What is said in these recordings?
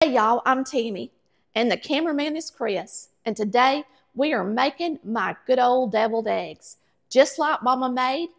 Hey y'all, I'm Tammy, and the cameraman is Chris, and today we are making my good old deviled eggs. Just like Mama made,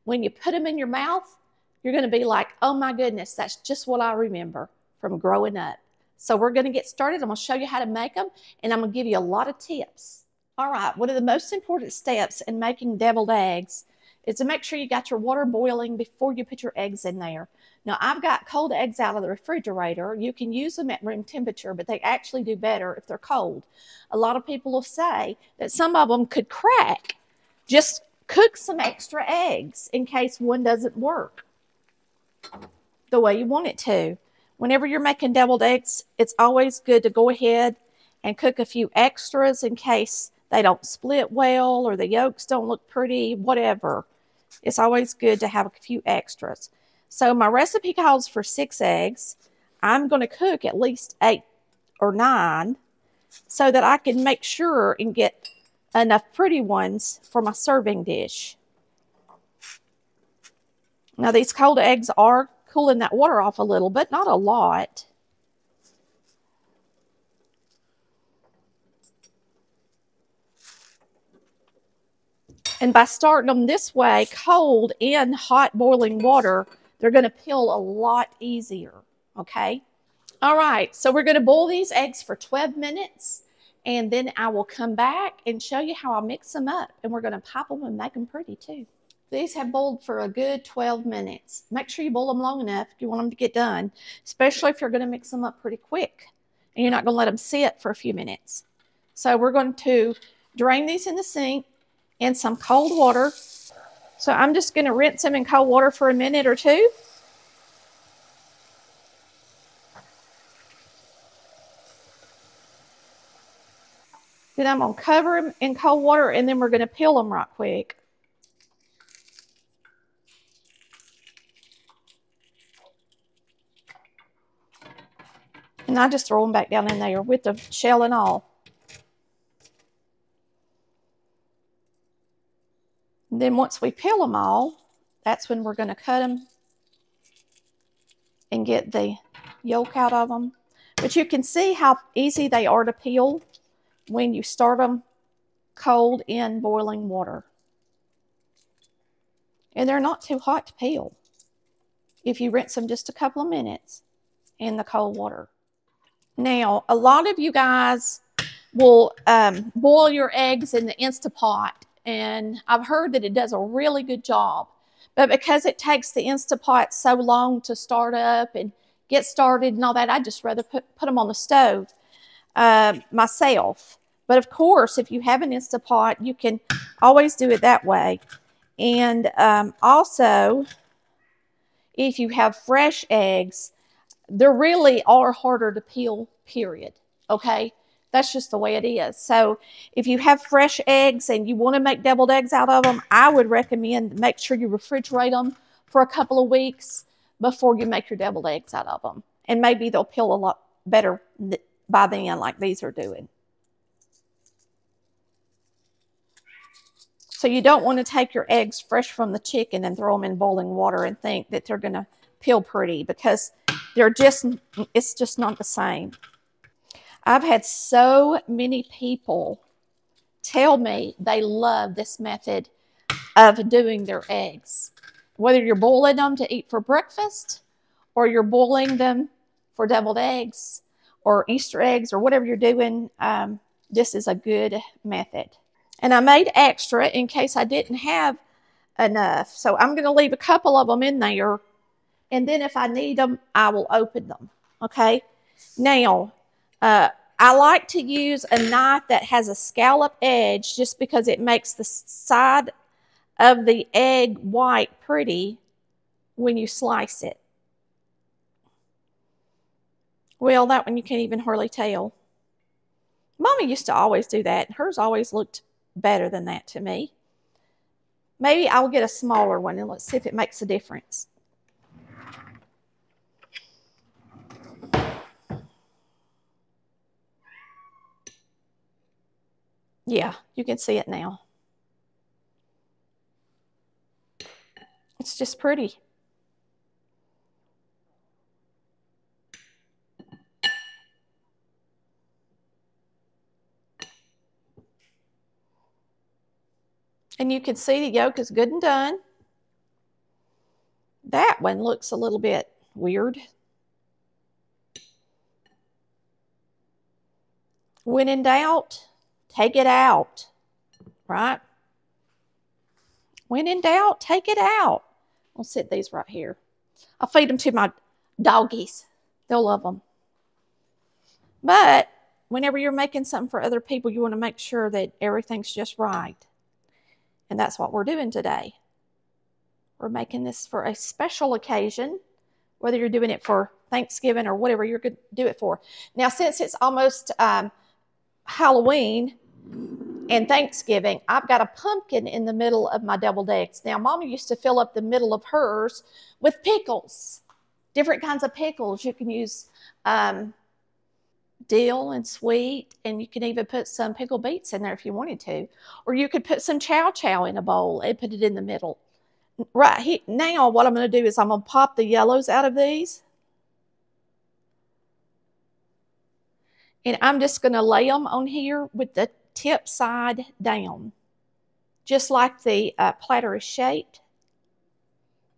when you put them in your mouth, you're going to be like, oh my goodness, that's just what I remember from growing up. So we're going to get started. I'm going to show you how to make them, and I'm going to give you a lot of tips. All right, one of the most important steps in making deviled eggs is to make sure you got your water boiling before you put your eggs in there. Now, I've got cold eggs out of the refrigerator. You can use them at room temperature, but they actually do better if they're cold. A lot of people will say that some of them could crack. Just cook some extra eggs in case one doesn't work the way you want it to. Whenever you're making deviled eggs, it's always good to go ahead and cook a few extras in case they don't split well or the yolks don't look pretty, whatever. It's always good to have a few extras. So my recipe calls for 6 eggs. I'm going to cook at least 8 or 9 so that I can make sure and get enough pretty ones for my serving dish. Now these cold eggs are cooling that water off a little, but not a lot. And by starting them this way, cold in hot boiling water, they're going to peel a lot easier, okay? All right, so we're going to boil these eggs for 12 minutes, and then I will come back and show you how I mix them up, and we're going to pop them and make them pretty too. These have boiled for a good 12 minutes. Make sure you boil them long enough if you want them to get done, especially if you're going to mix them up pretty quick, and you're not going to let them sit for a few minutes. So we're going to drain these in the sink in some cold water. So I'm just going to rinse them in cold water for a minute or two. Then I'm going to cover them in cold water, and then we're going to peel them right quick. And I just throw them back down in there with the shell and all. And then once we peel them all, that's when we're going to cut them and get the yolk out of them. But you can see how easy they are to peel when you start them cold in boiling water. And they're not too hot to peel if you rinse them just a couple of minutes in the cold water. Now, a lot of you guys will boil your eggs in the Instapot, and I've heard that it does a really good job. But because it takes the Instapot so long to start up and get started and all that, I'd just rather put them on the stove myself. But of course, if you have an Instapot, you can always do it that way. And also, if you have fresh eggs, they really are harder to peel, period. Okay? That's just the way it is. So if you have fresh eggs and you want to make deviled eggs out of them, I would recommend make sure you refrigerate them for a couple of weeks before you make your deviled eggs out of them. And maybe they'll peel a lot better by then, like these are doing. So you don't want to take your eggs fresh from the chicken and throw them in boiling water and think that they're going to peel pretty, because it's just not the same. I've had so many people tell me they love this method of doing their eggs. Whether you're boiling them to eat for breakfast, or you're boiling them for deviled eggs or Easter eggs or whatever you're doing, this is a good method. And I made extra in case I didn't have enough. So I'm going to leave a couple of them in there, and then if I need them, I will open them. Okay? Now, I like to use a knife that has a scallop edge just because it makes the side of the egg white pretty when you slice it. Well, that one you can't even hardly tell. Mommy used to always do that. Hers always looked better than that to me. Maybe I'll get a smaller one and let's see if it makes a difference. Yeah, you can see it now. It's just pretty. And you can see the yolk is good and done. That one looks a little bit weird. When in doubt, take it out, right? When in doubt, take it out. I'll set these right here. I'll feed them to my doggies. They'll love them. But whenever you're making something for other people, you want to make sure that everything's just right. And that's what we're doing today. We're making this for a special occasion, whether you're doing it for Thanksgiving or whatever you're going to do it for. Now, since it's almost Halloween and Thanksgiving, I've got a pumpkin in the middle of my deviled eggs. Now, Mama used to fill up the middle of hers with pickles, different kinds of pickles. You can use dill and sweet, and you can even put some pickled beets in there if you wanted to. Or you could put some chow chow in a bowl and put it in the middle. Right here, now what I'm going to do is I'm going to pop the yellows out of these. And I'm just going to lay them on here with the tip side down, just like the platter is shaped.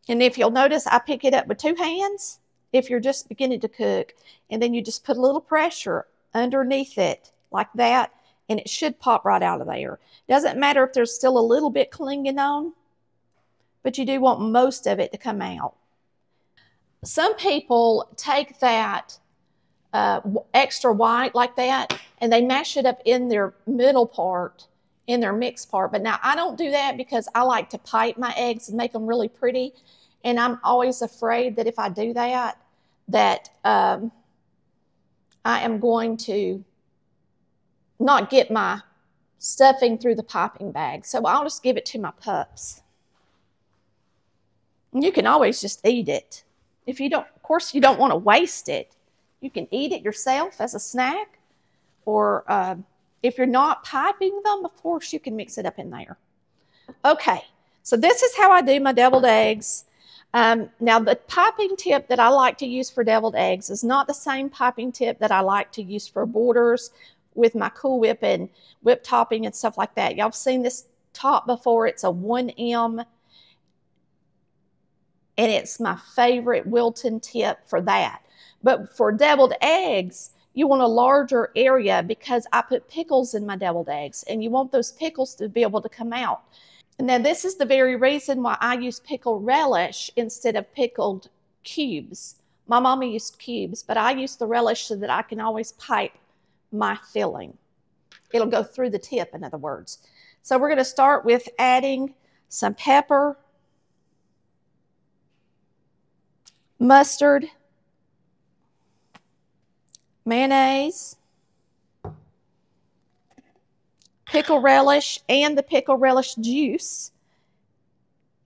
And if you'll notice, I pick it up with 2 hands if you're just beginning to cook. And then you just put a little pressure underneath it like that, and it should pop right out of there. Doesn't matter if there's still a little bit clinging on, but you do want most of it to come out. Some people take that extra white like that, and they mash it up in their middle part, in their mixed part. But now I don't do that because I like to pipe my eggs and make them really pretty. And I'm always afraid that if I do that, I am going to not get my stuffing through the piping bag. So I'll just give it to my pups. And you can always just eat it. If you don't, of course, you don't want to waste it. You can eat it yourself as a snack, or if you're not piping them, of course, you can mix it up in there. Okay, so this is how I do my deviled eggs. Now, the piping tip that I like to use for deviled eggs is not the same piping tip that I like to use for borders with my Cool Whip and whip topping and stuff like that. Y'all have seen this top before. It's a 1M, and it's my favorite Wilton tip for that. But for deviled eggs, you want a larger area because I put pickles in my deviled eggs, and you want those pickles to be able to come out. And now this is the very reason why I use pickle relish instead of pickled cubes. My mama used cubes, but I use the relish so that I can always pipe my filling. It'll go through the tip, in other words. So we're going to start with adding some pepper, mustard, mayonnaise, pickle relish, and the pickle relish juice.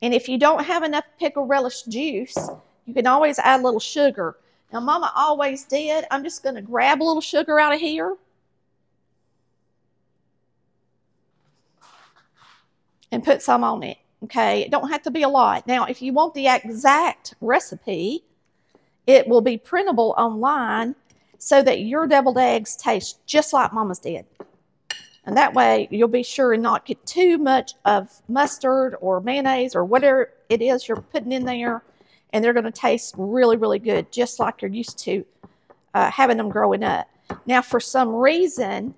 And if you don't have enough pickle relish juice, you can always add a little sugar. Now, Mama always did. I'm just going to grab a little sugar out of here and put some on it. Okay, it don't have to be a lot. Now, if you want the exact recipe, it will be printable online so that your deviled eggs taste just like Mama's did. And that way, you'll be sure and not get too much of mustard or mayonnaise or whatever it is you're putting in there. And they're going to taste really, really good, just like you're used to having them growing up. Now, for some reason,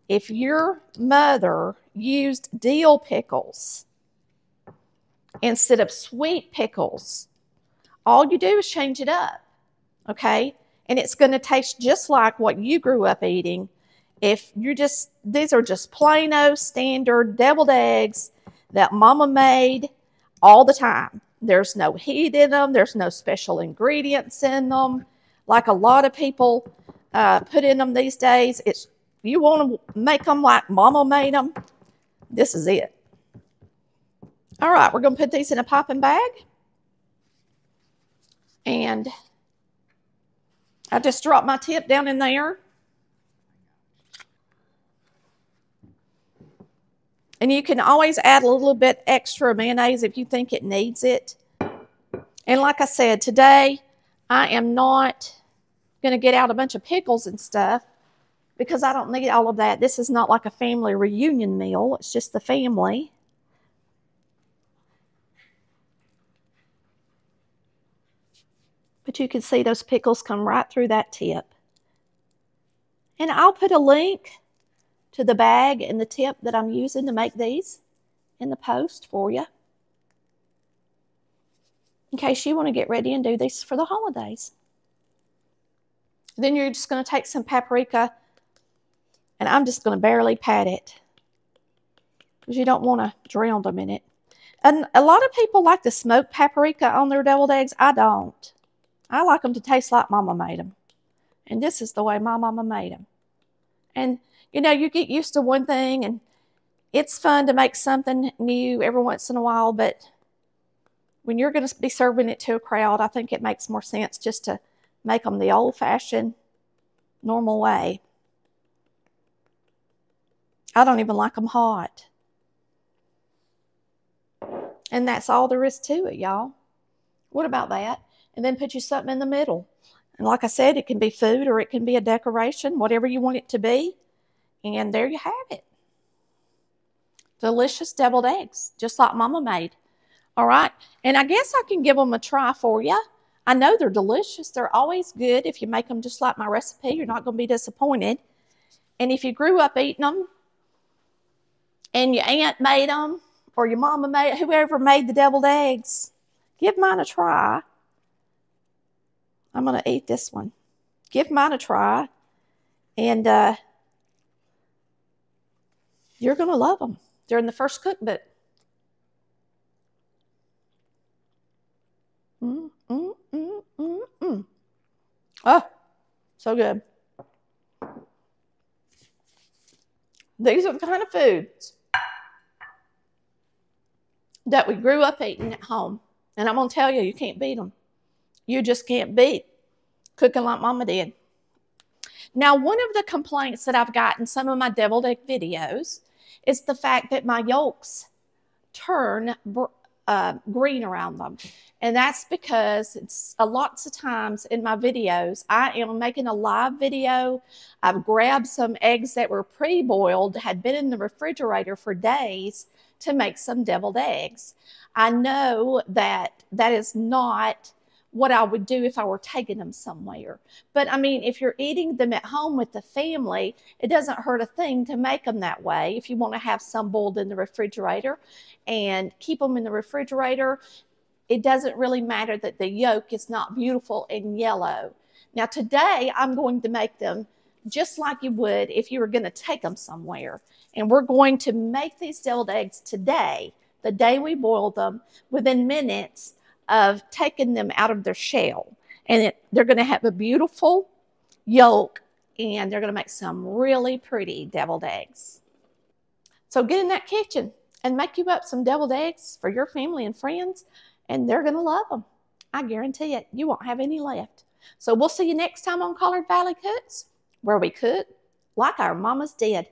if your mother used dill pickles instead of sweet pickles, all you do is change it up, okay? And it's going to taste just like what you grew up eating. If you're just, these are just plain old standard deviled eggs that Mama made all the time. There's no heat in them. There's no special ingredients in them like a lot of people put in them these days. It's, you want to make them like Mama made them, this is it. All right, we're going to put these in a piping bag. And I just dropped my tip down in there. And you can always add a little bit extra mayonnaise if you think it needs it. And like I said, today I am not going to get out a bunch of pickles and stuff because I don't need all of that. This is not like a family reunion meal. It's just the family. But you can see those pickles come right through that tip. And I'll put a link to the bag and the tip that I'm using to make these in the post for you, in case you want to get ready and do these for the holidays. Then you're just going to take some paprika, and I'm just going to barely pat it, because you don't want to drown them in it. And a lot of people like to smoke paprika on their deviled eggs. I don't. I like them to taste like Mama made them. And this is the way my Mama made them. And, you know, you get used to one thing, and it's fun to make something new every once in a while, but when you're going to be serving it to a crowd, I think it makes more sense just to make them the old-fashioned, normal way. I don't even like them hot. And that's all there is to it, y'all. What about that? And then put you something in the middle. And like I said, it can be food or it can be a decoration, whatever you want it to be. And there you have it. Delicious deviled eggs, just like Mama made. All right. And I guess I can give them a try for you. I know they're delicious. They're always good. If you make them just like my recipe, you're not going to be disappointed. And if you grew up eating them and your aunt made them or your mama made, whoever made the deviled eggs, give mine a try. I'm going to eat this one. Give mine a try. And you're going to love them. They're in the first cookbook. Oh, so good. These are the kind of foods that we grew up eating at home. And I'm going to tell you, you can't beat them. You just can't beat cooking like Mama did. Now, one of the complaints that I've got in some of my deviled egg videos is the fact that my yolks turn green around them. And that's because it's lots of times in my videos, I am making a live video. I've grabbed some eggs that were pre-boiled, had been in the refrigerator for days to make some deviled eggs. I know that that is not what I would do if I were taking them somewhere. But I mean, if you're eating them at home with the family, it doesn't hurt a thing to make them that way. If you want to have some boiled in the refrigerator and keep them in the refrigerator, it doesn't really matter that the yolk is not beautiful and yellow. Now today, I'm going to make them just like you would if you were going to take them somewhere. And we're going to make these deviled eggs today, the day we boil them, within minutes of taking them out of their shell. And they're going to have a beautiful yolk, and they're going to make some really pretty deviled eggs. So get in that kitchen and make you up some deviled eggs for your family and friends, and they're going to love them. I guarantee it. You won't have any left. So we'll see you next time on Collard Valley Cooks, where we cook like our mamas did.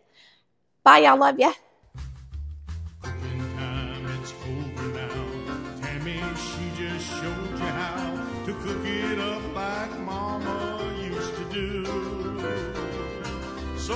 Bye, y'all. Love ya. Showed you how to cook it up like Mama used to do. So